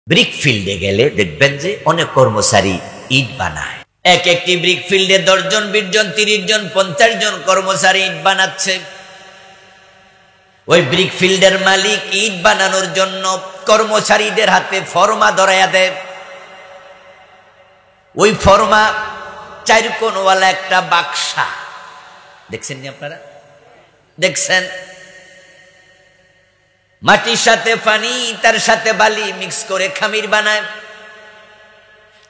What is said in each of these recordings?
Brick ফিল্ডে গেলে দেখবেন যে অনেক কর্মচারী ইট বানায়। এক একটি ব্রিক ফিল্ডে 10 জন, 20 জন, 30 জন, 50 জন কর্মচারী ইট বানাচ্ছে। ওই ব্রিক ফিল্ডের মালিক ইট বানানোর জন্য কর্মচারীদের হাতে ফরমা ধরাইয়া দেয়। ওই ফরমা 4 কোণওয়ালা একটা বাক্সা, দেখছেন নি আপনারা? দেখছেন? মাটির সাথে পানি, তার সাথে বালি মিক্স করে খামির বানায়।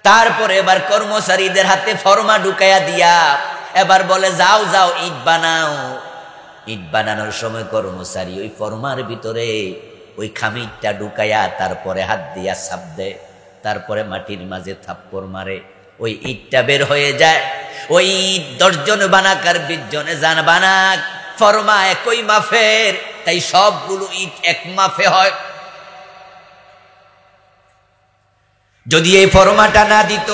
তারপরে এবার কর্মচারীদের হাতে ফরমা ঢুকাইয়া দিয়া এবার বলে যাও যাও ইট বানাও। ইট বানানোর সময় কর্মচারী ওই ফরমার ভিতরে ওই খামিরটা ঢুকাইয়া তারপরে হাত দিয়া চাপ দেয়, তারপরে মাটির মাঝে থাপ্পড় মারে, ওই ইটটা বের হয়ে যায়। ওই ইট 10 জন বানাক আর 20 জনে যান বানাক, ফরমা একই মাফের, তাই সবগুলো ইট এক মাফে হয়। যদি এই ফরমাটা না দিত,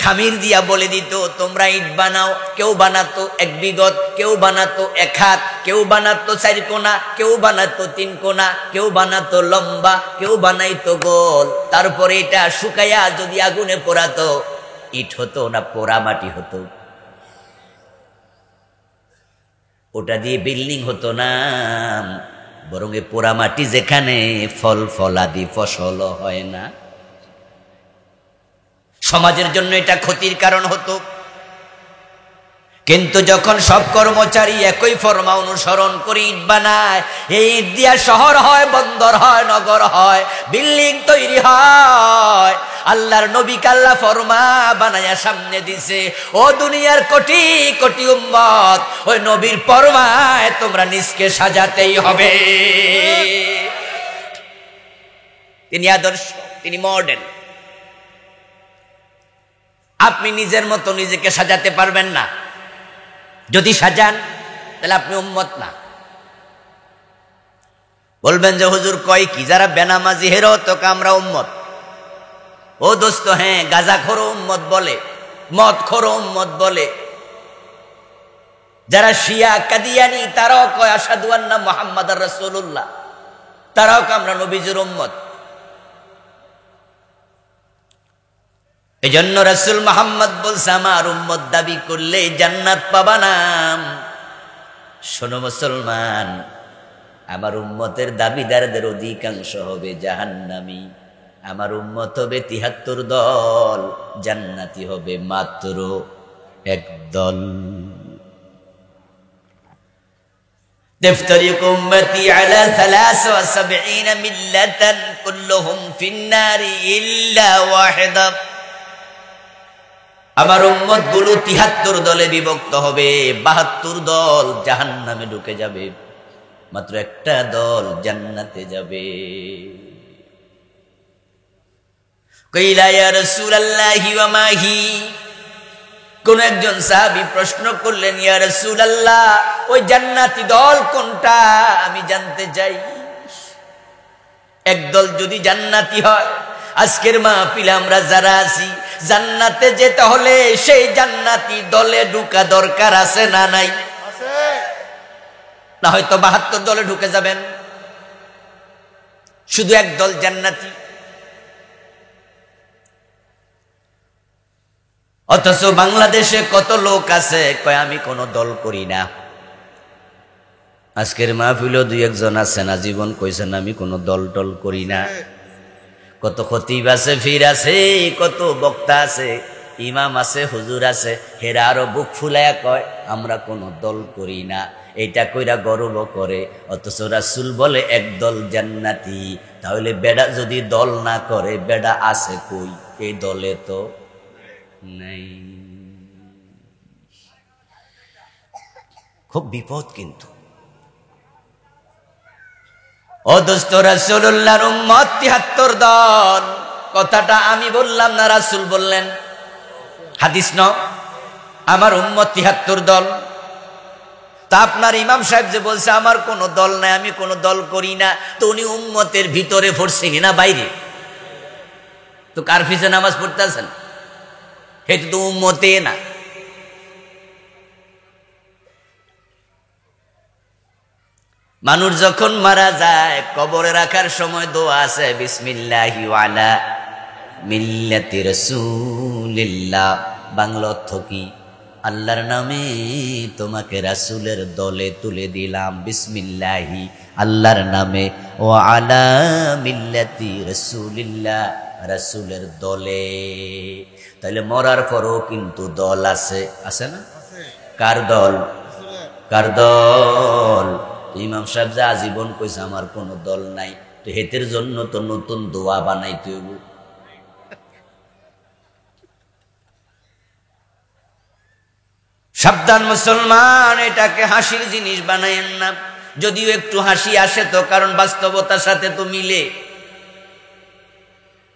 খামির দিয়া বলে দিত তোমরা ইট বানাও, কেউ বানাতো 1 বিঘত, কেউ বানাতো 1 হাত, কেউ বানাতো 4 কোনা, কেউ বানাতো 3 কোনা, কেউ বানাতো লম্বা, কেউ বানাইতো গোল। তারপরে এটা শুকাইয়া যদি আগুনে পোড়াতো, ইট হতো না পোড়া মাটি হতো। ওটা দিয়ে বিল্ডিং হতো না, বরং এ পোড়া মাটি যেখানে ফল ফলাদি ফসল হয় না। সমাজের জন্য এটা ক্ষতির কারণ হতো। কিন্তু যখন সব কর্মচারী একই ফরমা অনুসরণ করে ইট বানায়, এই ইট দিয়া শহর হয়, বন্দর হয়, নগর হয়, বিল্ডিং তৈরি হয়। আল্লাহর নবী কাল্লা ফরমা বানায়া সামনে দিছে, ও দুনিয়ার কোটি কোটি উম্মত, ওই নবীর ফরমায় তোমরা নিজকে সাজাতেই হবে। তিনি আদর্শ, তিনি মডেল। আপনি নিজের মতো নিজেকে সাজাতে পারবেন না। যদি সাজান তাহলে আপনি উম্মত না। বলবেন যে হুজুর কয় কি, যারা বেনামাজি হেরো তো আমরা উম্মত। ও দোস্ত, হ্যাঁ, গাঁজাখোর উম্মত বলে, মদখোর উম্মত বলে। যারা শিয়া কাদিয়ানি তারাও কয় আশহাদু আন্না মুহাম্মাদার রাসূলুল্লাহ, তারাও কয় আমরা নবীজির উম্মত। এজন্য রাসূল মুহাম্মদ বলছে আমার উম্মত দাবি করলে জান্নাত পাবা না। শোনো মুসলমান, আমার উম্মতের দাবিদারদের অধিকাংশ হবে জাহান্নামী। আমার উম্মত হবে 73 দল, জান্নাতি হবে মাত্র 1 দল। تفترق أمتي على 73 ملة كلهم في النار إلا واحدة। আমার উম্মত গুলো 73 দলে বিভক্ত হবে, 72 দল জাহান্নামে ঢুকে যাবে, মাত্র একটা দল জান্নাতে যাবে। কইলা ইয়া রাসূলুল্লাহি ওয়া মা হি, কোন একজন সাহাবী প্রশ্ন করলেন, ইয়া রাসূলুল্লাহ ওই জান্নাতি দল কোনটা, আমি জানতে চাই। একদল যদি জান্নাতি হয়, আজকের মাহফিলে আমরা যারা আছি, জান্নাতে যেতে হলে সেই জান্নাতি দলে ঢুকা দরকার আছে না নাই? না হয়তো 72 দলে ঢুকে যাবেন, শুধু 1 দল জান্নাতি। অথচ বাংলাদেশে কত লোক আছে কয় আমি কোনো দল করি না। আজকের মাহফিলেও 2-1 জন আছেন আজীবন কইছেন আমি কোনো দল টল করি না। কত খতিব আছে, ফির আছে, কত বক্তা আছে, ইমাম আছে, হুজুর আছে, হেরা আরো বুক ফুলাইয়া কয় আমরা কোনো দল করি না। এটা কইরা গর্ব করে। অথচ রাসূল বলে 1 দল জান্নাতি। তাহলে বেডা যদি দল না করে, বেডা আছে কই? এই দলে তো নাই। খুব বিপদ কিন্তু। ও দোস্ত, রাসূলুল্লাহর উম্মত 73 দল, কথাটা আমি বললাম না, রাসূল বললেন, হাদিস ন। আমার উম্মত 73 দল। তা আপনার ইমাম সাহেব যে বলছে আমার কোনো দল নাই, আমি কোনো দল করি না, তো উনি উম্মতের ভিতরে পড়ছেন না বাইরে? তো কার পিছে নামাজ পড়তেছেন? এটা তো উম্মতে না। মানুষ যখন মারা যায় কবরে রাখার সময় দোয়া আছে, বিসমিল্লাহি ওয়ালা মিল্লাতি রাসূলিল্লাহ। বাংলা অর্থ কি? আল্লাহর নামে তোমাকে রাসূলের দলে তুলে দিলাম, বিসমিল্লাহি আল্লাহর নামে, ওয়া আলা মিল্লাতি রাসূলিল্লাহ রাসূলের দলে। তাহলে মরার পরও কিন্তু দল আছে, আছে না? কার দল? কার দল? ইমাম সাহেব যা আজীবন কইছে আমার কোনো দল নাই, তো হেতের জন্য তো নতুন দোয়া বানাইতে হইব। সাবধান মুসলমান, এটাকে হাসির জিনিস বানায়েন না। যদিও একটু হাসি আসে তো কারণ বাস্তবতার সাথে তো মিলে।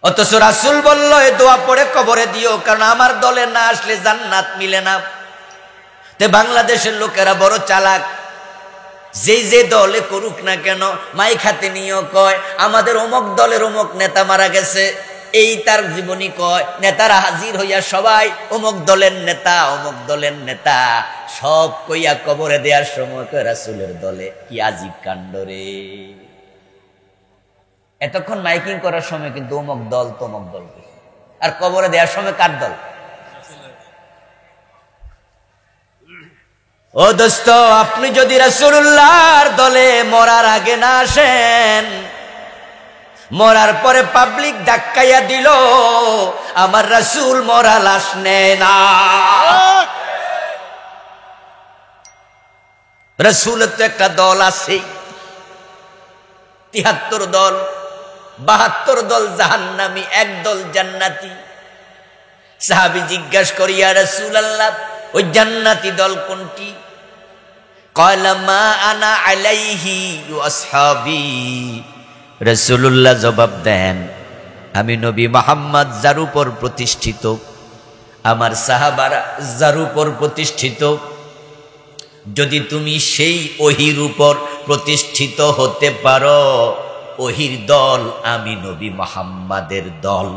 অথচ রাসূল বলল এই দোয়া পড়ে কবরে দিও, কারণ আমার দলে না আসলে জান্নাত মিলে না। তে বাংলাদেশের লোকেরা বড় চালাক, যে দলে করুক না কেন মাইক হাতে নিয়েও কয় আমাদের অমুক দলের অমুক নেতা মারা গেছে, এই তার জীবনী কয়। নেতারা হাজির হইয়া সবাই অমুক দলের নেতা, অমুক দলের নেতা সব কইয়া কবরে দেওয়ার সময় কয় রাসূলের দলে। কি আজীব কাণ্ড রে! এতক্ষণ মাইকিং করার সময় কিন্তু অমুক দল তমুক দল, আর কবরে দেওয়ার সময় কার দল? ও দোস্ত, আপনি যদি রাসূলুল্লাহর দলে মরার আগে না আসেন, মরার পরে পাবলিক ধাক্কাইয়া দিল, আমার রাসূল মরা লাশ নেয় না। রাসূলের তো একটা দল আছে, ৭৩ দল, ৭২ দল জাহান্নামী, এক দল জান্নাতি। সাহাবী জিজ্ঞাসা করিয়া রাসূলুল্লাহ ওই জান্নাতি দল কোনটি? ক্বালা মা আনা আলাইহি ওয়া আসহাবী। রাসূলুল্লাহ জবাব দেন, আমি নবী মুহাম্মদ যার উপর প্রতিষ্ঠিত, আমার সাহাবারা যার উপর প্রতিষ্ঠিত, যদি তুমি সেই ওহীর উপর প্রতিষ্ঠিত হতে পারো, ওহীর দল আমি নবী মুহাম্মাদের দল।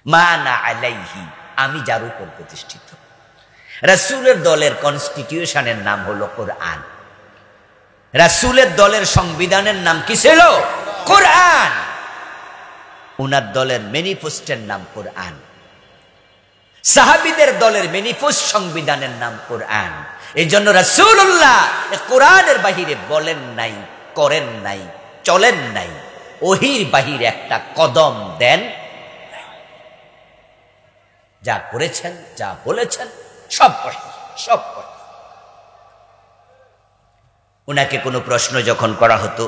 মানা আলাইহি, আমি যার উপর প্রতিষ্ঠিত। রাসূলের দলের কনস্টিটিউশনের নাম হলো কোরআন। রাসূলের দলের সংবিধানের নাম কি ছিল? কোরআন। উনার দলের ম্যানিফেস্টোর নাম কোরআন। সাহাবীদের দলের ম্যানিফেস্টো সংবিধানের নাম কোরআন। এই জন্য রাসূলুল্লাহ কোরআনের বাহিরে বলেন নাই, করেন নাই, চলেন নাই, ওহীর বাহিরে একটা কদম দেন। যা করেছেন, যা বলেছেন সব সব। উনাকে কোনো প্রশ্ন যখন করা হতো,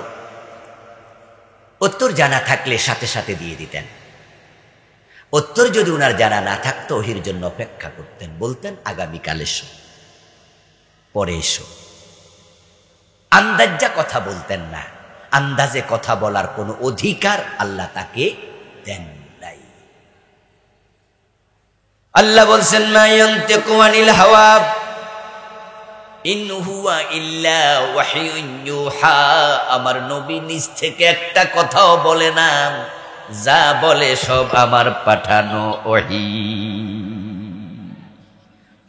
উত্তর জানা থাকলে সাথে সাথে দিয়ে দিতেন। উত্তর যদি উনার জানা না থাকতো, ওহির জন্য অপেক্ষা করতেন, বলতেন আগামীকাল এসো, পরে এসো। আন্দাজা কথা বলতেন না। আন্দাজে কথা বলার কোনো অধিকার আল্লাহ তাকে দেন নাই। আল্লাহ বলছেন মা ইয়ানতিকু আনিল হাওয়া ইন হুয়া ইল্লা ওয়াহিয়ুন ইউহা। আমার নবী নিজ থেকে একটা কথাও বলে না, যা বলে সব আমার পাঠানো ওহী,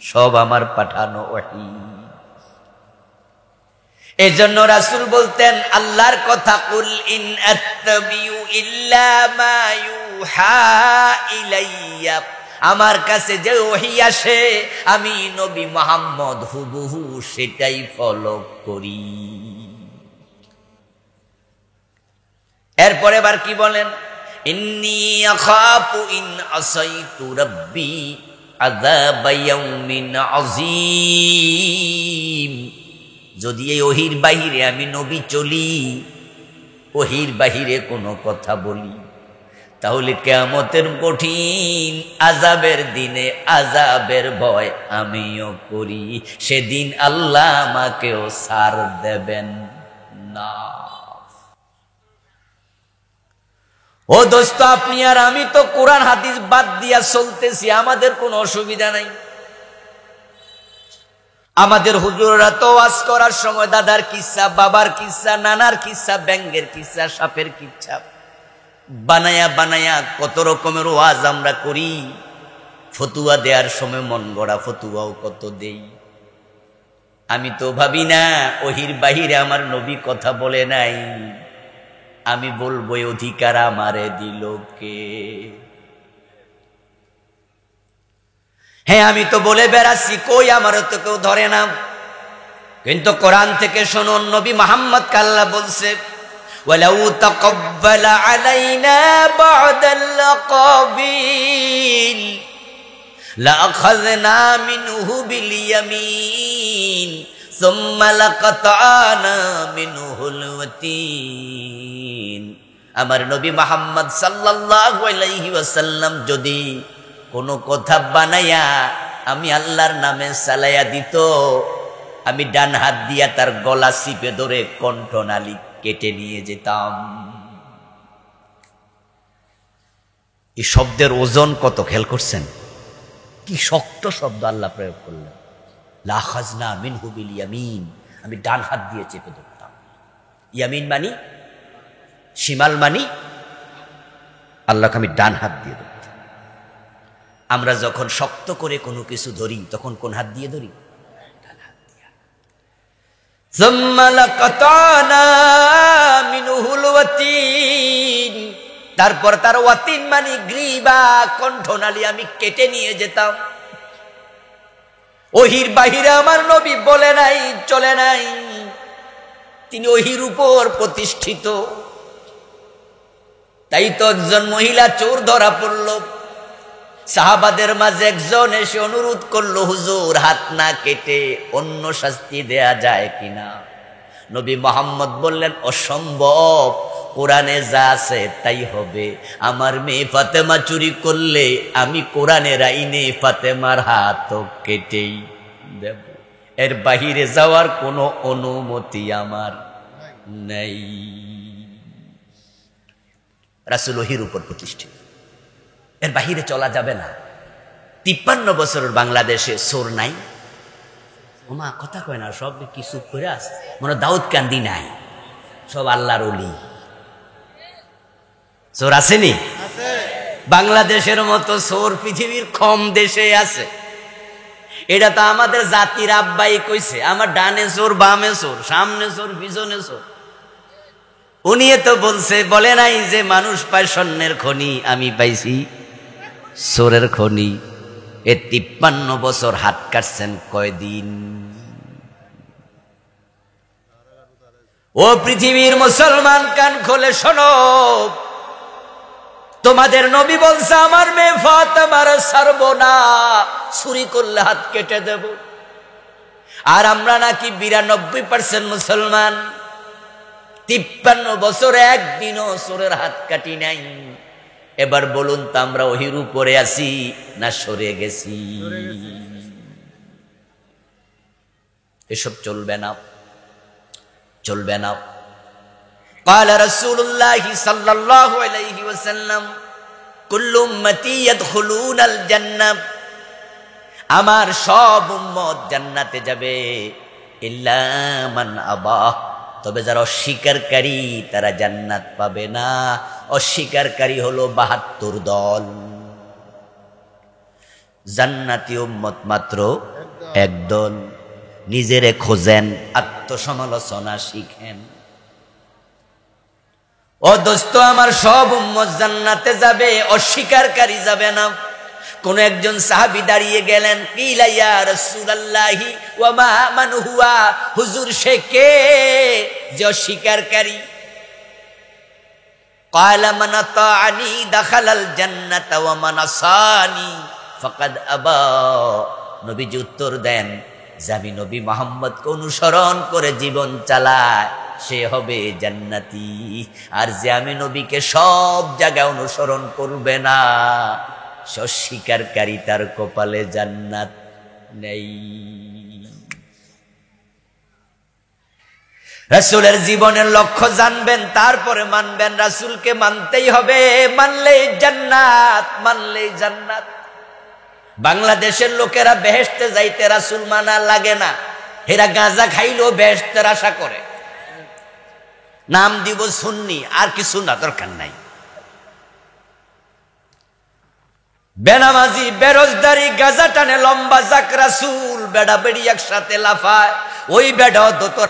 সব আমার পাঠানো ওহী। এজন্য রাসূল বলতেন আল্লাহর কথা, কুল ইন আত্তাবিউ ইল্লা মা ইউহা ইলাইয়া, আমার কাছে যে ওহী আসে আমি নবী মুহাম্মদ হুবহু সেটাই ফলো করি। এরপরে আবার কি বলেন? ইন্নী আখাফু ইন আসাইতু রাব্বি আযাব ইয়াউমিন আযীম। যদি এই ওহীর বাহিরে আমি নবী চলি, ওহীর বাহিরে কোনো কথা বলি, তাহলে কিয়ামতের কঠিন আযাবের দিনে আযাবের ভয় আমিও করি। সেদিন আল্লাহ আমাকেও ছাড় দেবেন না। ও দোস্ত, আপনি আর আমি তো কোরআন হাদিস বাদ দিয়া চলতেছি, আমাদের কোনো অসুবিধা নাই। আমাদের হুজুররা তো ওয়াজ করার সময় দাদার কিসসা, বাবার কিসসা, নানার কিসসা, ব্যাঙের কিসসা, সাপের কিসসা বানায়া বানায়া কত রকমের ওয়াজ আমরা করি। ফতুয়া দেওয়ার সময় মন গড়া ফতুয়াও কত দেই। আমি তো ভাবি না ওহির বাহিরে আমার নবী কথা বলে নাই, আমি বলবো এই অধিকার আমারে দিল কে? হ্যাঁ, আমি তো বলে বেড়াচ্ছি, কই আমারও তো কেউ ধরে না। কিন্তু কোরআন থেকে শুনুন, নবী মুহাম্মদ আল্লাহ বলছে, ওয়ালাউ তাকাব্বালা আলাইনা বা'দাল আকাবিল লাআখাযনা মিনহু বিল ইয়ামিন সুম্মা লাকাতানা মিনহুল ওয়াতিন। আমার নবী মুহাম্মদ সাল্লাল্লাহু আলাইহি ওয়াসাল্লাম যদি কোনো কথা বানায়া আমি আল্লাহর নামে চালাইয়া দিত, আমি ডান হাত দিয়া তার গলা চিপে ধরে কণ্ঠনালী কেটে নিয়ে যেতাম। এই শব্দের ওজন কত খেয়াল করছেন? কি শক্ত শব্দ আল্লাহ প্রয়োগ করলেন, লাখাজনা মিনহু বিল ইয়ামিন, আমি ডান হাত দিয়ে চেপে ধরতাম। ইয়ামিন মানি শিমাল মানি আল্লাহকে আমি ডান হাত দিয়ে ধরতাম। আমরা যখন শক্ত করে কোনো কিছু ধরি তখন কোন হাত দিয়ে ধরি? ডান হাত দিয়ে। সুম্মা লাকাতানা মিনহুল ওয়াতিন, তারপর তার ওয়াতিন মানে গ্রীবা, কণ্ঠনালী আমি কেটে নিয়ে যেতাম। ওহির বাহিরে আমার নবী বলে নাই, চলে নাই, তিনি ওহির উপর প্রতিষ্ঠিত। তাই তো একজন মহিলা চোর ধরা পড়ল, সাহাবাদের মাঝে একজন এসে অনুরোধ করলো, হুজুর হাত না কেটে অন্য শাস্তি দেয়া যায় কিনা? নবী মুহাম্মদ বললেন, অসম্ভব, কোরআনে যা আছে তাই হবে। আমার মেয়ে ফাতেমা চুরি করলে আমি কোরআনের আইনে ফাতেমার হাত কেটেই দেব, এর বাহিরে যাওয়ার কোনো অনুমতি আমার নেই। রাসূল ওহীর উপর প্রতিষ্ঠিত, এর বাহিরে চলা যাবে না। 53 বছরের বাংলাদেশে চোর নাই। ওমা কথা কয় না, সব কি চুপ করে আছে, মনে দাউদ কান্দি নাই, সব আল্লাহর ওলি। চোর আসেনি? বাংলাদেশের মতো চোর পৃথিবীর কম দেশে আছে। এটা তো আমাদের জাতির আব্বাই কইছে, আমার ডানে চোর, বামে চোর, সামনে চোর, পিছনে চোর। উনি তো বলছে, বলে নাই যে মানুষ পায় স্বর্ণের খনি, আমি পাইছি চোরের খনি। 53 বছর হাত কাটছেন কয়দিন? ও পৃথিবীর মুসলমান, কান খোলে শোনো, তোমাদের নবী বলছে আমার মেয়ে ফাতেমার ছাড়বো না, চুরি করলে হাত কেটে দেব। আর আমরা নাকি 92% মুসলমান, 53 বছরে একদিনও চোরের হাত কাটি নাই। এবার বলুন তো, আমরা ওহির উপরে আছি না সরে গেছি? এসব চলবে না, চলবে না। قال رسول الله صلى الله عليه وسلم كل امتي يدخلون الجنه, আমার সব উম্মত জান্নাতে যাবে, ইল্লা মান আবা, তবে যারা অস্বীকারী তারা জান্নাত পাবে না। অস্বীকারী হলো 72 দল। জান্নাতি উম্মত মাত্র একদল। নিজেরে খোঁজেন, আত্মসমালোচনা শিখেন। ও দোস্ত, আমার সব উম্মত জান্নাতে যাবে, অস্বীকারী যাবে না। কোন একজন সাহাবী দাঁড়িয়ে গেলেন, কিলা ইয়া রাসূলুল্লাহি ওয়া মা মান হুয়া, হুজুর সে কে যে অস্বীকারী? ক্বালা মান আতাআনি দাখালাল জান্নাতা ওয়া মান আসানি ফাকাদ আবা। নবীজি উত্তর দেন, যে আমি নবী মুহাম্মদকে অনুসরণ করে জীবন চালায় সে হবে জান্নাতি, আর যে আমি নবীকে সব জায়গায় অনুসরণ করবে না, অস্বীকারী তার কপালে জান্নাত নেই। রাসূলের জীবনের লক্ষ্য জানবেন, তারপরে মানবেন। রাসূলকে মানতেই হবে, মানলেই জান্নাত, মানলেই জান্নাত। বাংলাদেশের লোকেরা বেহেশতে যাইতে রাসূল মানা লাগে না, এরা গাঁজা খাইলেও বেহেশতের আশা করে। নাম দিব সুন্নি, আর কিছু না, দরকার নাই। বেনামাজি, বেরোজদারি, গাঁজা টানে লম্বা যাক, রাসূল বেড়া বেড়ি একসাথে লাফায়। ওই বেডাও দোতর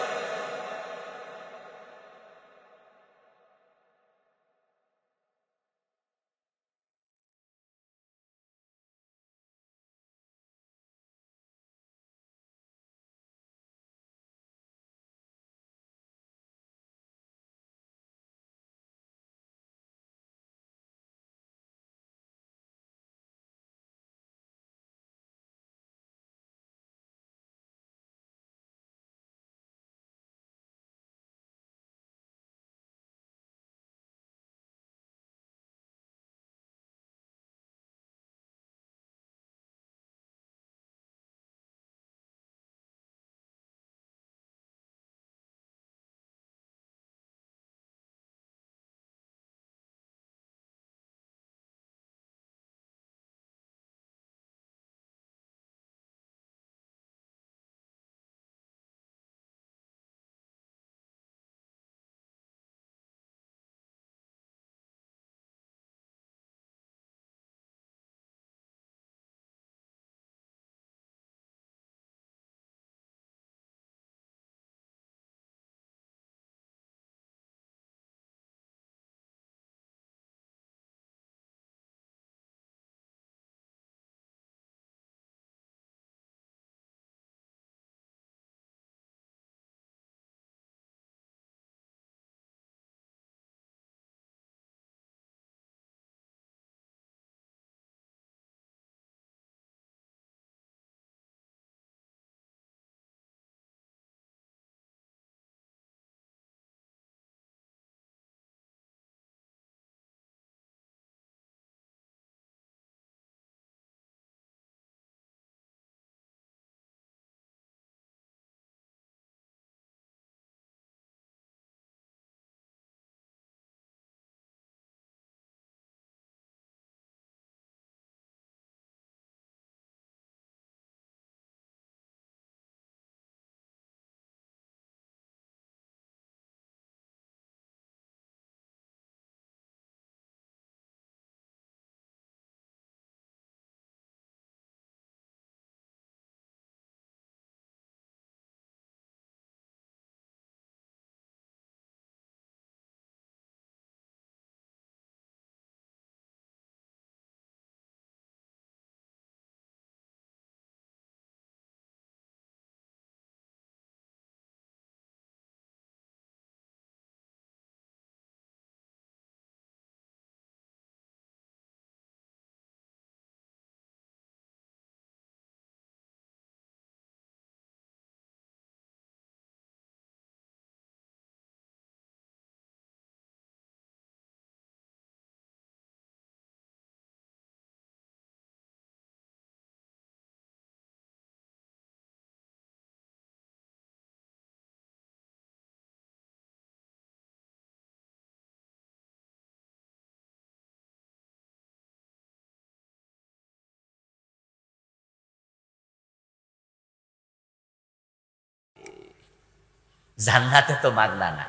জান্নাতে তো মাগনা না।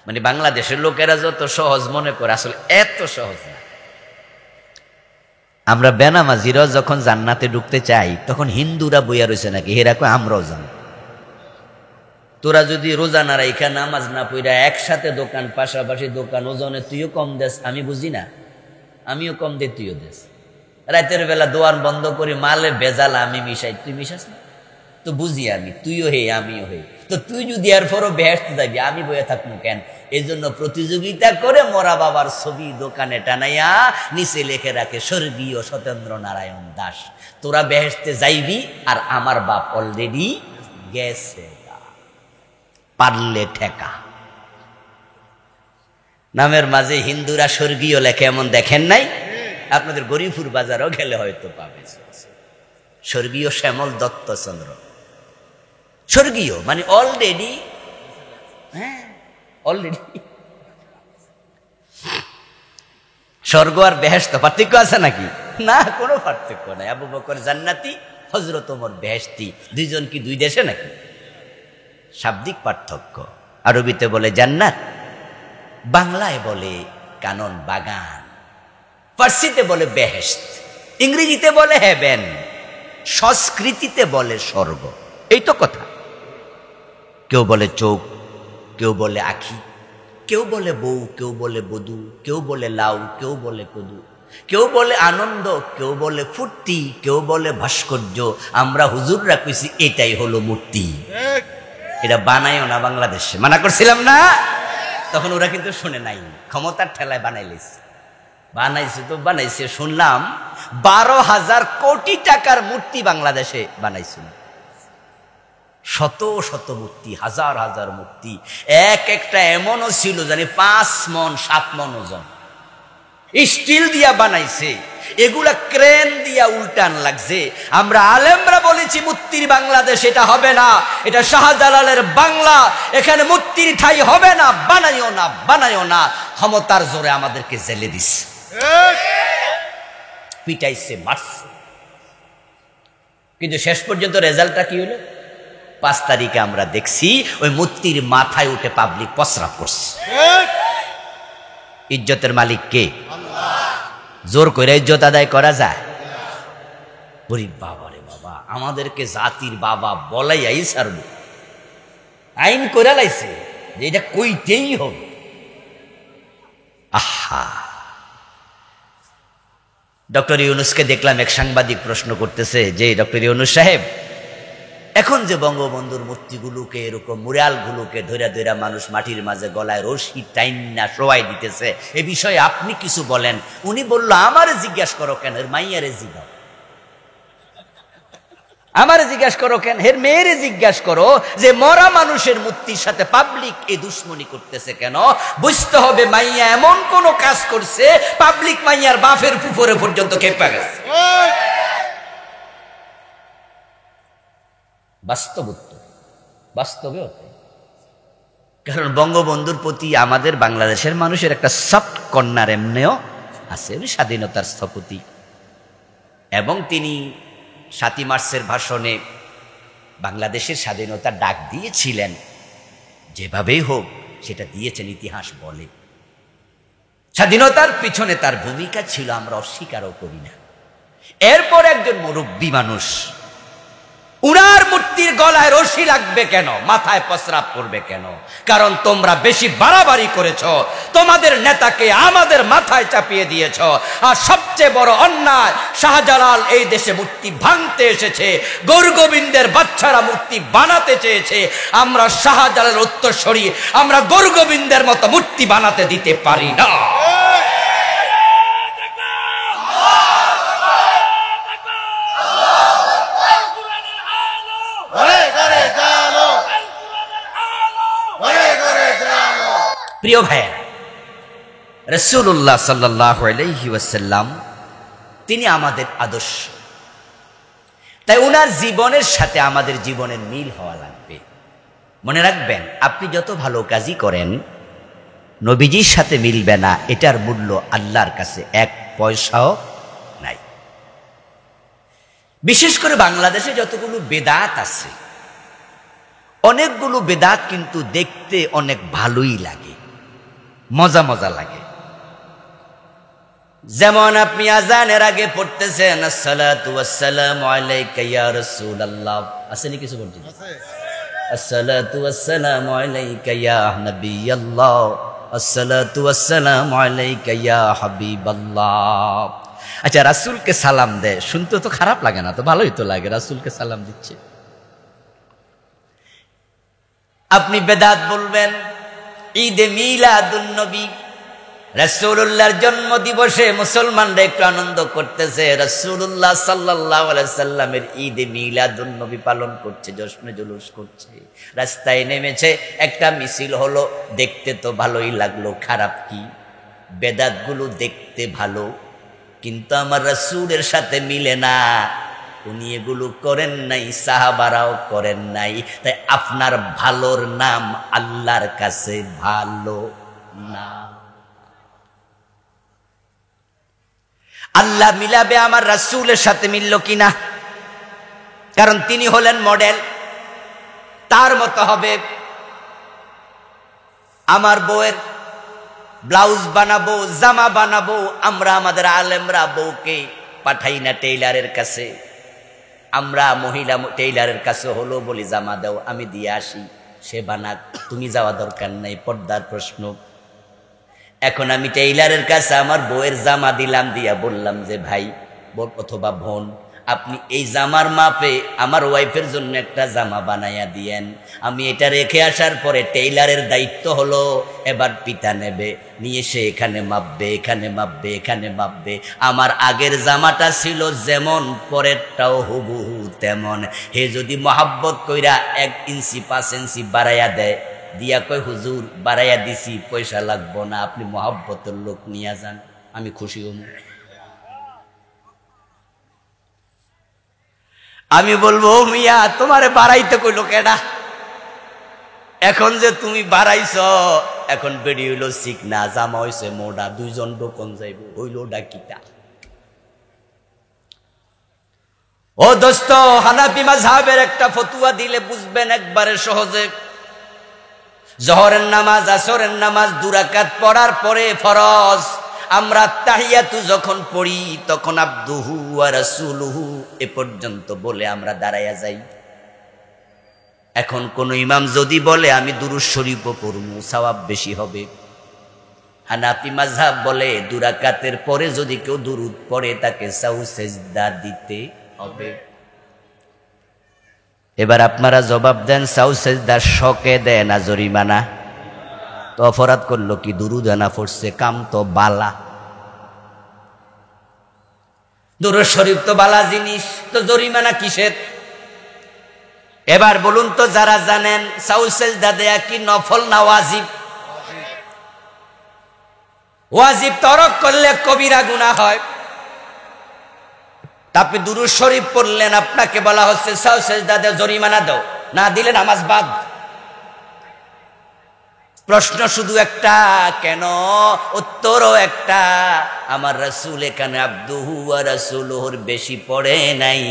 মানে বাংলাদেশের লোকেরা যত সহজ মনে করে আসলে এত সহজ না। আমরা বেনামাজিরাও যখন জান্নাতে ঢুকতে চাই তখন হিন্দুরা বইয়া রয়েছে নাকি হেরা কয় আমরাও জান। তোরা যদি রোজা না রাইখা নামাজ না পইরা একসাথে দোকান পাশাপাশি দোকান ওজনে তুইও কম দেস আমি বুঝি না, আমিও কম দে তুইও দেস। রাতের বেলা দোয়ার বন্ধ করে মালে ভেজাল আমি মিশাই তুই মিশাস না, তো বুঝি আমি তুইও হে আমিও হে। তো তুই যদি আর পরও বেহেশত যাবি আমি বয়ে থাকবো কেন? এই জন্য প্রতিযোগিতা করে মরা বাবার ছবি দোকানে টানাইয়া নিচে লিখে রাখে স্বর্গীয় সত্যেন্দ্র নারায়ণ দাস। তোরা বেহেশতে যাইবি আর আমার বাপ অলরেডি গেছে, পারলে ঠেকা। নামের মাঝে হিন্দুরা স্বর্গীয় লেখে এমন দেখেন নাই? আপনাদের গরিপুর বাজারও গেলে হয়তো পাবে স্বর্গীয় শ্যামল দত্ত চন্দ্র। স্বর্গীয় মানে অলরেডি, হ্যাঁ অলরেডি। স্বর্গ আর বেহেশত পার্থক্য আছে নাকি? না, কোনো পার্থক্য নাই। আবু বকর জান্নাতি, হযরত ওমর বেহেশতি। দুইজন কি দুই দেশে নাকি? শাব্দিক পার্থক্য। আরবিতে বলে জান্নাত, বাংলায় বলে কানন বাগান, ফার্সিতে বলে বেহেশত, ইংরেজিতে বলে হেভেন, সংস্কৃতিতে বলে স্বর্গ। এই তো কথা। কেউ বলে চোখ, কেউ বলে আখি, কেউ বলে বউ, কেউ বলে বধূ, কেউ বলে লাউ, কেউ বলে কদু, কেউ বলে আনন্দ, কেউ বলে ফুর্তি, কেউ বলে ভাস্কর্য। আমরা হুজুররা কইছি এটাই হলো মূর্তি। এটা বানাইও না বাংলাদেশে, মানা করছিলাম না? তখন ওরা কিন্তু শুনে নাই, ক্ষমতার ঠেলায় বানাইলেছে। বানাইছে তো বানাইছে, শুনলাম 12,000 কোটি টাকার মূর্তি বাংলাদেশে বানাইছিল। শত শত মূর্তি, হাজার হাজার মূর্তি, এক একটা এমনও ছিল জানি 5 মণ 7 মণ ওজন, স্টিল দিয়া বানাইছে। এগুলা ক্রেন দিয়া উল্টান লাগছে। আমরা আলেমরা বলেছি মূর্তির বাংলাদেশ এটা হবে না, এটা শাহজালালের বাংলা, এখানে মূর্তির ঠাই হবে না, বানাইও না, বানাইও না। ক্ষমতার জোরে আমাদেরকে জেলে দিচ্ছে, পিটাইছে, মারছে। কিন্তু শেষ পর্যন্ত রেজাল্টটা কি হলো? 5 তারিখে আমরা দেখছি ওই মূর্তির মাথায় উঠে পাবলিক প্রস্রাব করছে। ইজ্জতের মালিক কে? জোর করে ইজ্জত আদায় করা যায়? বলি বাবা রে বাবা, আমাদেরকে জাতির বাবা বলাই ছাড়ব, আইন করে লাইছে যে এটা কইতেই হবে। আহা, ডক্টর ইউনূসকে দেখলাম এক সাংবাদিক প্রশ্ন করতেছে যে ডক্টর ইউনূস সাহেব, এখন যে বঙ্গবন্ধুর মূর্তিগুলোকে এরকম মুরালগুলোকে ধৈরা ধৈরা মানুষ মাটির মাঝে গলায় রশি টাইনা শোয়াই দিতেছে, এ বিষয়ে আপনি কিছু বলেন। উনি বলল, আমারে জিজ্ঞাসা করো কেন, এর মাইয়ারে জিগাও। আমারে জিজ্ঞাসা করো কেন, হের মেয়েরে জিজ্ঞাসা করো যে মরা মানুষের মূর্তির সাথে পাবলিক এই দুশ্মনী করতেছে কেন। বুঝতে হবে মাইয়া এমন কোন কাজ করছে পাবলিক মাইয়ার বাপের পুকুরে পর্যন্ত খেপে গেছে। বাস্তবে হতে, কারণ বঙ্গবন্ধুর প্রতি আমাদের বাংলাদেশের মানুষের একটা সফট কর্নার এমনিও আছে। উনি স্বাধীনতার স্থপতি এবং তিনি 7ই মার্চের ভাষণে বাংলাদেশের স্বাধীনতার ডাক দিয়েছিলেন। যেভাবেই হোক সেটা দিয়েছেন, ইতিহাস বলে। স্বাধীনতার পিছনে তার ভূমিকা ছিল, আমরা অস্বীকারও করি না। এরপর একজন মুরব্বী মানুষ, উনার মূর্তির গলায় রশি লাগবে কেন, মাথায় প্রস্রাব করবে কেন? কারণ তোমরা বেশি বাড়াবাড়ি করেছ, তোমাদের নেতাকে আমাদের মাথায় চাপিয়ে দিয়েছ। আর সবচেয়ে বড় অন্যায়, শাহজালাল এই দেশে মূর্তি ভাঙতে এসেছে, গৌর গোবিন্দের বাচ্চারা মূর্তি বানাতে চেয়েছে। আমরা শাহজালালের উত্তরসূরি, আমরা গৌর গোবিন্দের মতো মূর্তি বানাতে দিতে পারি না। প্রিয় ভাইয়েরা, রাসূলুল্লাহ সাল্লাল্লাহু আলাইহি ওয়াসাল্লাম তিনি আমাদের আদর্শ। তাই ওনার জীবনের সাথে আমাদের জীবনের মিল হওয়া লাগবে। মনে রাখবেন, আপনি যত ভালো কাজই করেন নবীজির সাথে মিলবে না, এটার মূল্য আল্লাহর কাছে 1 পয়সাও নাই। বিশেষ করে বাংলাদেশে যতগুলো বেদাত আছে, অনেকগুলো বেদাত কিন্তু দেখতে অনেক ভালোই লাগে, মজা মজা লাগে। যেমন আপনি আজানের আগে পড়তেছেন আসসালাতু ওয়াসসালামু আলাইকা ইয়া রাসূলুল্লাহ, আসেনি কিছু পড়ছেন? আসসালাতু ওয়াসসালামু আলাইকা ইয়া নবিয়াল্লাহ, আসসালাতু ওয়াসসালামু আলাইকা ইয়া হাবিবাল্লাহ। আচ্ছা, রাসূলকে সালাম দেয়, শুনতে তো খারাপ লাগে না, তো ভালোই তো লাগে, রাসূলকে সালাম দিচ্ছে। আপনি বেদাত বলবেন ঈদে মিলাদুন নবী, রাসূলুল্লাহর জন্ম দিবসে মুসলমানরা একটু আনন্দ করতেছে, রাসূলুল্লাহ সাল্লাল্লাহু আলাইহি সাল্লামের ঈদে মিলাদুন নবী পালন করছে, জশ্নে জুলুস করছে, রাস্তায় নেমেছে, একটা মিছিল হলো, দেখতে তো ভালোই লাগলো, খারাপ কি? বেদাতগুলো দেখতে ভালো, কিন্তু আমার রাসূলের সাথে মিলে না। উনি এগুলো করেন নাই, সাহাবারাও করেন নাই। তাই আপনার ভালোর নাম আল্লাহর কাছে ভালো না। আল্লাহ মিলাবে আমার রাসূলের সাথে মিলল কিনা? কারণ তিনি হলেন মডেল, তার মতো হবে। আমার বউয়ের ব্লাউজ বানাবো, জামা বানাবো, আমরা আমাদের আলেমরা বউকে পাঠাই না টেইলারের কাছে, আমরা মহিলা টেইলারের কাছে হলো বলি জামা দাও, আমি দিয়ে আসি। সে বানাক, তুমি যাওয়া দরকার নাই, পর্দার প্রশ্ন। এখন আমি টেইলারের কাছে আমার বউয়ের জামা দিলাম, দিয়া বললাম যে ভাই অথবা বোন, আপনি এই জামার মাপে আমার ওয়াইফের জন্য একটা জামা বানাইয়া দিয়েন। আমি এটা রেখে আসার পরে টেইলারের দায়িত্ব হলো এবার পিতা নেবে, নিয়ে সে এখানে মাপবে, এখানে মাপবে, এখানে মাপবে। আমার আগের জামাটা ছিল যেমন, পরেরটাও হুবহু তেমন। হে যদি মহাব্বত কইরা 1 ইঞ্চি 5 ইঞ্চি বাড়াইয়া দেয়, দিয়া কয় হুজুর বাড়াইয়া দিছি, পয়সা লাগবো না, আপনি মহাব্বতের লোক নিয়ে যান, আমি খুশি হব। আমি বলবো মিয়া তোমারে বাড়াইতে কইলো কেডা? এখন যে তুমি বাড়াইছ, এখন বেড়ি হইলো চিকনা, জামা হইছে মোডা, 2 জন দোকান যাইব, হইলো ডাকিটা। ও দোস্ত, হানাফি মাযহাবের একটা ফতুয়া দিলে বুঝবেন একবারে সহজে। জোহরের নামাজ, আসরের নামাজ 2 রাকাত পড়ার পরে ফরজ আমরা তাহিয়াতু যখন পড়ি তখন আবদুহু ওয়া রাসূলুহু এ পর্যন্ত বলে আমরা দাঁড়াইয়া যাই। এখন কোন ইমাম যদি বলে আমি দুরূদ শরীফও পড়বো, সওয়াব বেশি হবে। হানাফি মাযহাব বলে 2 রাকাতের পরে যদি কেউ দুরূদ পড়ে তাকে সাউ সেজদা দিতে হবে। এবার আপনারা জবাব দেন, সাউ সেজদা শকে দেয় না জরিমানা? তো অপরাধ করলো কি? দুরূদ না পড়ছে, কাম তো বালা। দুরূদ শরীফ তো বালা জিনিস, তো জরিমানা কিসের? এবার বলুন তো যারা জানেন সাউ সেজদা দেয়া কি নফল না ওয়াজিব? ওয়াজিব তরক করলে কবিরা গুনাহ হয়। আপনি দুরূদ শরীফ পড়লেন, আপনাকে বলা হচ্ছে সাউ সেজদা দে, জরিমানা দাও, না দিলে নামাজ বাদ। প্রশ্ন শুধু একটা, কেন? উত্তরও একটা, আমার রাসূল এখানে আবদুহু ওয়া রাসূলুহুর বেশি পড়ে নাই,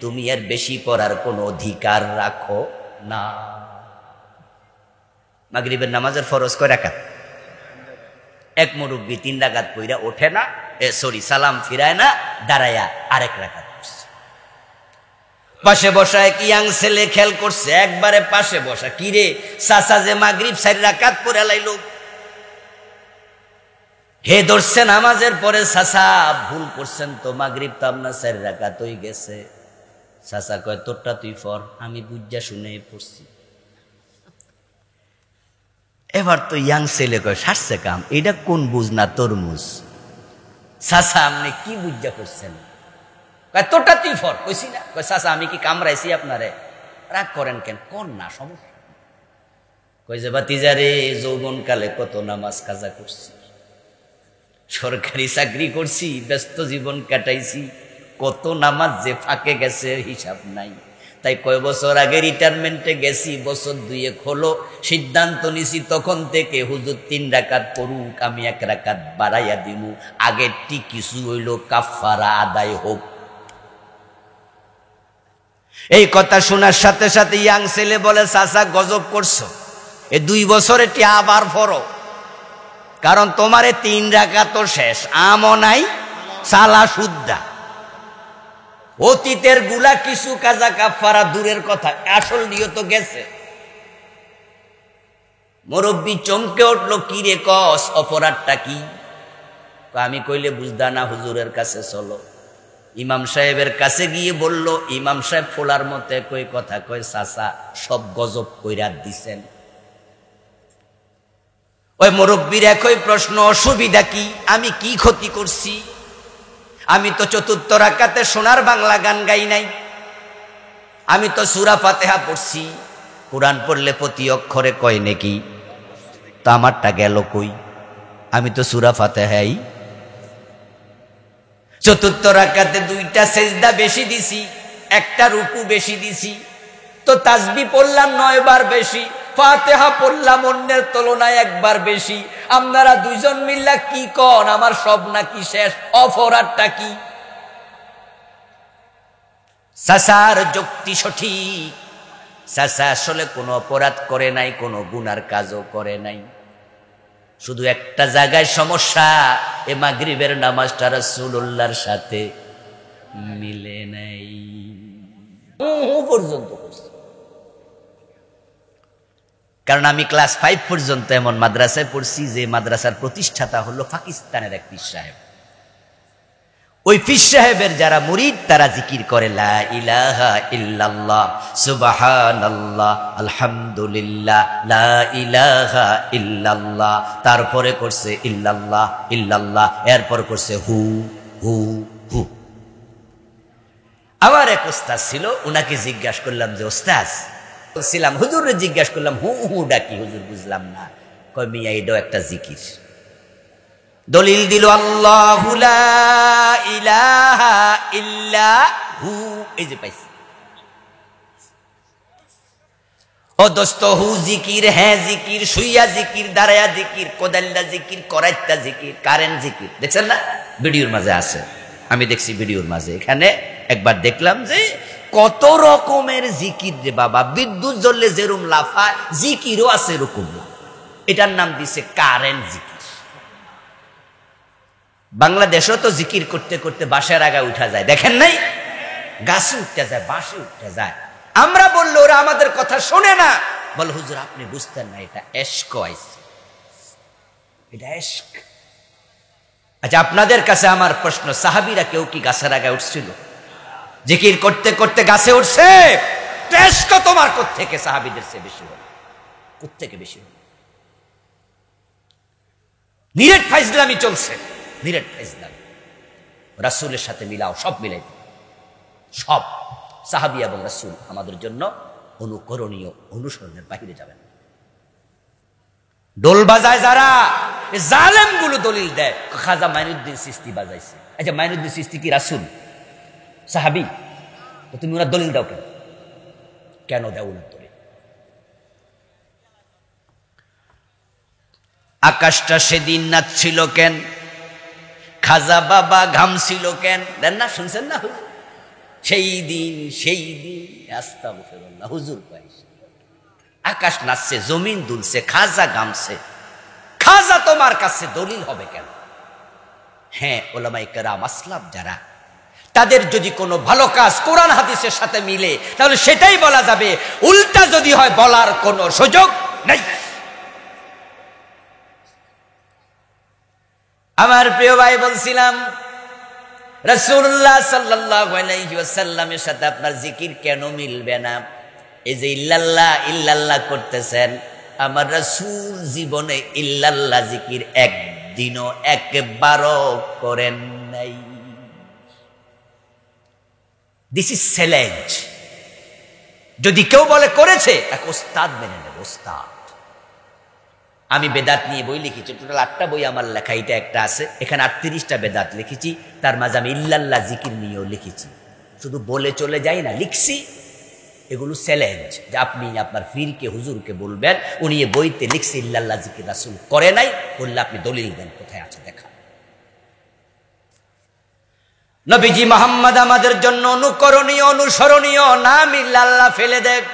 তুমি আর বেশি পড়ার কোনো অধিকার রাখো না। মাগরিবের নামাজের ফরজ কয় রাকাত? 1 মুরব্বি 3 রাকাত পইরা ওঠে না, সালাম ফিরায় না, দাঁড়ায়া আরেক রাকাত পড়ছে। পাশে বসা এক ইয়াং ছেলে খেয়াল করছে, একবারে পাশে বসা, কিরে চাচা যে মাগরিব 4 রাকাত পড়ে লাইলো। হে ধরছে নামাজের পরে, চাচা ভুল করছেন তো, মাগরিব তো আপনার 4 রাকাত হয়ে গেছে। চাচা কয় তোরটা তুই পড়, আমি বুঝা শুনে পড়ছি। এবার তো ইয়াং ছেলে কয় সারছে কাম, এটা কোন বুঝ না তরমুজ। চাচা আপনি কি বুঝা করছেন? কয় তোরটা তুই পড়, কইছি না? কয় চাচা আমি কি কামড়াইছি আপনারে? রাগ করেন কেন? কোন না, সমস্যা। কই যে ভাতিজারে, যৌবন কালে কত নামাজ কাজা করছি, সরকারি চাকরি করছি, ব্যস্ত জীবন কাটাইছি, কত নামাজ যে ফাঁকে গেছে হিসাব নাই। তাই কয় বছর আগে রিটায়ারমেন্টে গেছি, বছর 2 হলো সিদ্ধান্ত নিছি, তখন থেকে হুজুর 3 রাকাত পড়ুক, আমি 1 রাকাত বাড়াইয়া দিমু, আগেরটি কিছু হইল কাফারা আদায় হোক। এই কথা শোনার সাথে সাথে ইয়াং ছেলে বলে চাচা গজব করছো, 2 বছরেরটি আবার পড়ো, কারণ তোমারে 3 রাকাত তো শেষ, আমও নাই সালা শুদ্ধা। অতীতের গুলা কিছু কাজা কাফারা দূরের কথা, আসল নিয়ত গেছে। মুরব্বি চমকে উঠলো, কি রে কস, অপরাধটা কি? আমি কইলে বুঝদা না, হুজুরের কাছে চলো। ইমাম সাহেবের কাছে গিয়ে বলল, ইমাম সাহেব ফোলার মতে কই কথা কয়, চাচা সব গজব কইরা দিছেন। ওই মুরব্বির একই প্রশ্ন, অসুবিধা কি? আমি কি ক্ষতি করছি? আমি তো 4র্থ রাকাতে সোনার বাংলা গান গাই নাই, আমি তো সূরা ফাতিহা পড়ছি। কোরআন পড়লে প্রতি অক্ষরে কয় নাকি? তো আমারটা গেল কই? আমি তো সূরা ফাতিহাই। 4র্থ রাকাতে 2টা সেজদা বেশি দিছি, 1টা রুকু বেশি দিছি, তো তাসবিহ পড়লাম 9 বার বেশি, ফাতিহা পড়লাম অন্যের তুলনায় 1 বার বেশি। আপনারা 2 জন মিল্লা কি কন, আমার সব নাকি শেষ, অপরাধটা কি? চাচার যুক্তি সঠিক, চাচা আসলে কোনো অপরাধ করে নাই, কোনো গুনার কাজও করে নাই, শুধু একটা জায়গায় সমস্যা, এ মাগরিবের নামাজটা রাসূলুল্লাহর সাথে মিলে নাই। পর্যন্ত করছে। কারণ আমি ক্লাস 5 পর্যন্ত এমন মাদ্রাসায় পড়ছি যে মাদ্রাসার প্রতিষ্ঠাতা হলো পাকিস্তানের এক পীর সাহেব। ওই পীর সাহেবের যারা মুরিদ তারা জিকির করে লা ইলাহা ইল্লাল্লাহ সুবহানাল্লাহ আলহামদুলিল্লাহ লা ইলাহা ইল্লাল্লাহ, তারপরে করছে ইল্লাল্লাহ ইল্লাল্লাহ, এরপর করছে হু হু হু। আমার এক ওস্তাদ ছিল, উনাকে জিজ্ঞাসা করলাম যে ওস্তাদ, বলছিলাম হুজুরে জিজ্ঞাসা করলাম হু হু ডাকি হুজুর বুঝলাম না। কয় মিয়া এটাও একটা জিকির। দলিল দিল আল্লাহু লা ইলাহা ইল্লা হু, এই যে পাইছি। ও দোস্ত, হু জিকির, হ্যাঁ জিকির, শুইয়া জিকির, দাঁড়ায়া জিকির, কোদাল্লা জিকির, করাইতা জিকির, কারেন্ট জিকির। দেখছেন না ভিডিওর মাঝে আছে, আমি দেখছি ভিডিওর মাঝে। এখানে একবার দেখলাম যে কত রকমের জিকির রে বাবা, বিদ্যুৎ জ্বললে যেরকম লাফায় জিকিরও আছে এরকম। এটার নাম দিছে কারেন্ট জিকির। বাংলাদেশও তো জিকির করতে করতে বাঁশের আগায় উঠা যায়, দেখেন নাই? গাছে উঠতে যায়, বাঁশে উঠতে যায়। আমরা বললে ওরা আমাদের কথা শোনে না, বলে হুজুর আপনি বুঝতেন না, এটা এশক আইছে, এটা এশক। আচ্ছা আপনাদের কাছে আমার প্রশ্ন, সাহাবীরা কেউ কি গাছের আগায় উঠছিল? জিকির করতে করতে গাছে উঠছে? এশক তোমার কোত্থেকে সাহাবীদের চেয়ে বেশি হল? কোত্থেকে বেশি হল? নিরেট ফাইজলামি চলছে, নিরেট ফাইজলামি। রাসূলের সাথে মিলাও, সব মিলাই সব। সাহাবী এবং রাসূল আমাদের জন্য অনুকরণীয়, অনুসরণের বাহিরে যাবেন। ডোল বাজায় যারা, জালেম গুলো দলিল দেয় খাজা মাইনুদ্দিন চিশতি বাজাইছে। আচ্ছা মাইনুদ্দিন চিশতি কি রাসূল, সাহাবী? তো তুমি ওনার দলিল দাও কেন? কেন দাও ওনার দলিল? আকাশটা সেদিন নাচছিল কেন? খাজা বাবা ঘামছিল কেন? দেন না, শুনছেন না? সেই দিন আস্তাগফিরুল্লাহ, হুজুর পাইছে। আকাশ নাচছে, জমিন দুলছে, খাজা ঘামছে। খাজা তোমার কাছে দলিল হবে কেন? হ্যাঁ, উলামায়ে কেরাম আসলাফ যারা, তাদের যদি কোনো ভালো কাজ কোরআন হাদিসের সাথে মিলে তাহলে সেটাই বলা যাবে, উল্টা যদি হয় বলার কোনো সুযোগ নেই। আমার প্রিয় ভাই, বলছিলাম রাসূলুল্লাহ সাল্লাল্লাহু আলাইহি ওয়াসাল্লামের সাথে আপনার জিকির কেন মিলবে না? এই যে ইল্লাল্লাহ ইল্লাল্লাহ করতেছেন, আমার রাসূল জীবনে ইল্লাল্লাহ জিকির একদিনও একবারও করেন নাই। This is challenge. যদি কেউ বলে করেছে, এক ওস্তাদ মেনে নেবে, ওস্তাদ। আমি বেদাত নিয়ে বই লিখেছি, টোটাল 8টা বই আমার লেখা, এটা একটা আছে। এখানে 38টা বেদাত লিখেছি, তার মাঝে আমি ইল্লাল্লাহ জিকির নিয়েও লিখেছি। শুধু বলে চলে যাই না, লিখছি। এগুলো চ্যালেঞ্জ যে আপনি আপনার পীরকে, হুজুরকে বলবেন, উনি এ বইতে লিখছে ইল্লাল্লাহ জিকির রাসূল করে নাই, বললে আপনি দলিল দেন, কোথায় আছে দেখা। নবীজি মুহাম্মদ আমাদের জন্য অনুকরণীয়, অনুসরণীয়, নাম ইল্লাল্লাহ ফেলে দেখ।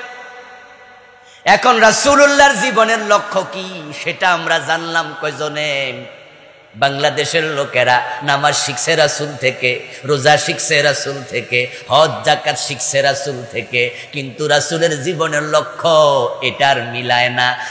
এখন রাসূলুল্লাহর জীবনের লক্ষ্য কি সেটা আমরা জানলাম কয়জনে? বাংলাদেশের লোকেরা নামাজ শিখছে রাসূল থেকে, রোজা শিখছে রাসূল থেকে, হজ যাকাত শিখছে রাসূল থেকে, কিন্তু রাসূলের জীবনের লক্ষ্য এটার মিলায় না।